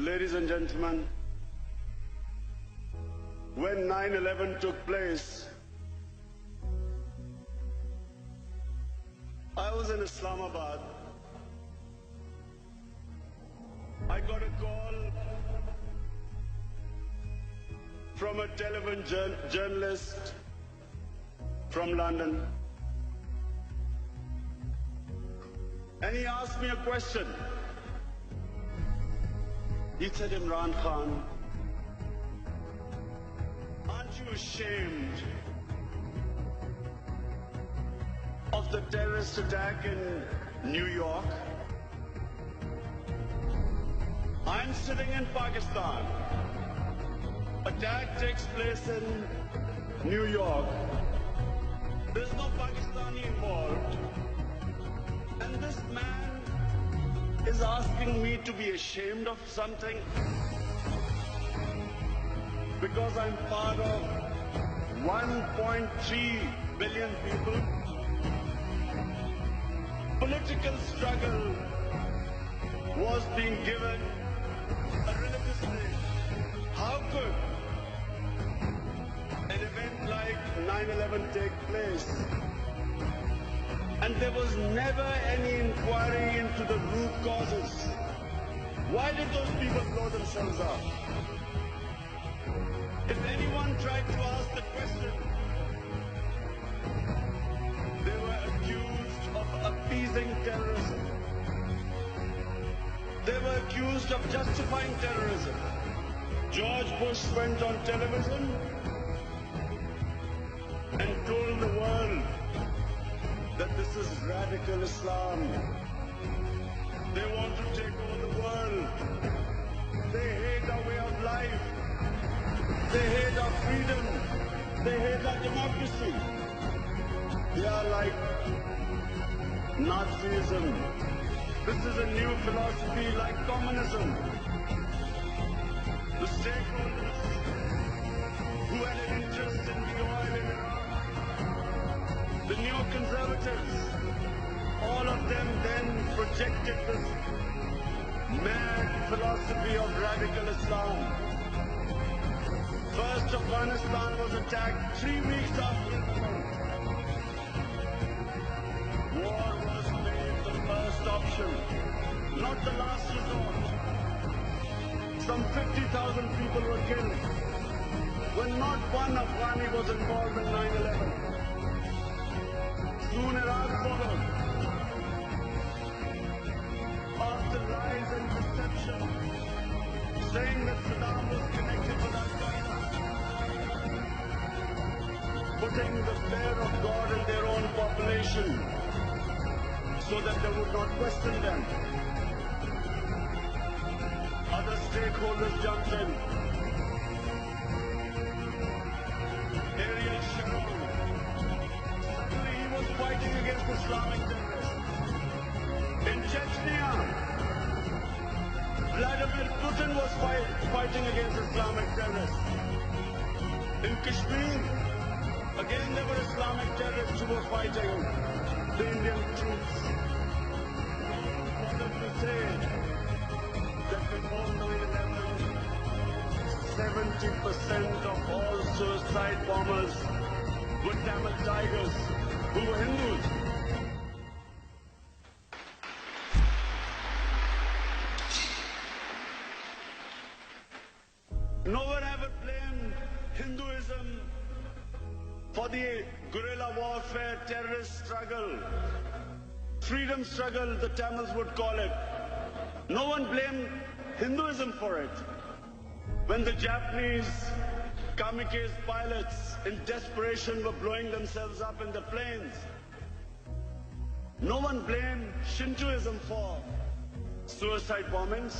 Ladies and gentlemen, when 9/11 took place, I was in Islamabad. I got a call from a television journalist from London, and he asked me a question. He said, Imran Khan, aren't you ashamed of the terrorist attack in New York? I'm sitting in Pakistan. Attack takes place in New York. There's no Pakistani involved. And this man is asking me to be ashamed of something because I'm part of 1.3 billion people. Political struggle was being given a religious name. How could an event like 9/11 take place? And there was never any inquiry into the root causes. Why did those people blow themselves up? If anyone tried to ask the question, they were accused of appeasing terrorism. They were accused of justifying terrorism. George Bush went on television and told the world that this is radical Islam. They want to take over the world. They hate our way of life. They hate our freedom. They hate our democracy. They are like Nazism. This is a new philosophy like communism. The stakeholders who had an interest in the oil in Iraq, the neoconservatives, all of them then projected this mad philosophy of radical Islam. First, Afghanistan was attacked 3 weeks after it fell. War was made the first option, not the last resort. Some 50,000 people were killed when not one Afghani was involved in 9/11. Soon Iraq followed. After lies and deception, saying that Saddam was connected with Al-Qaeda, putting the fear of God in their own population so that they would not question them. Other stakeholders jumped in. Ariel Sharon, fighting against Islamic terrorism. In Chechnya, Vladimir Putin was fighting against Islamic terrorists. In Kashmir, again there were Islamic terrorists who were fighting the Indian troops. What to say that before 9/11, 70% of all suicide bombers were Tamil Tigers who were Hindus. No one ever blamed Hinduism for the guerrilla warfare, terrorist struggle, freedom struggle, the Tamils would call it. No one blamed Hinduism for it. When the Japanese kamikaze pilots in desperation were blowing themselves up in the planes, no one blamed Shintoism for suicide bombings.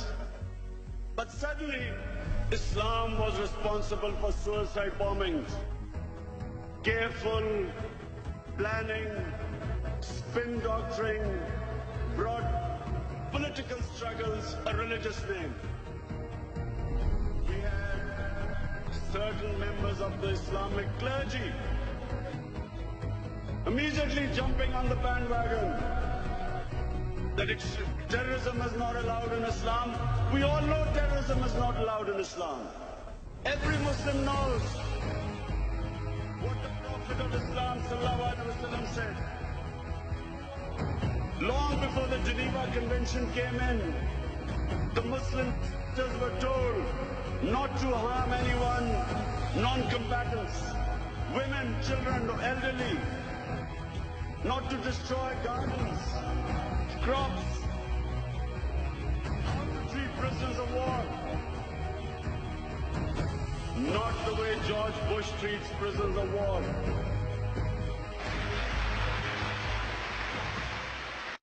But suddenly, Islam was responsible for suicide bombings. Careful planning, spin doctoring brought political struggles a religious name. We had certain members of the Islamic clergy immediately jumping on the bandwagon that terrorism is not allowed in Islam. We all know terrorism terrorism is not allowed in Islam. Every Muslim knows what the Prophet of Islam sallallahu alaihi wasallam said. Long before the Geneva Convention came in, the Muslims were told not to harm anyone, non-combatants, women, children, or elderly, not to destroy gardens, crops, not to treat prisoners of war. Not the way George Bush treats prisoners of war.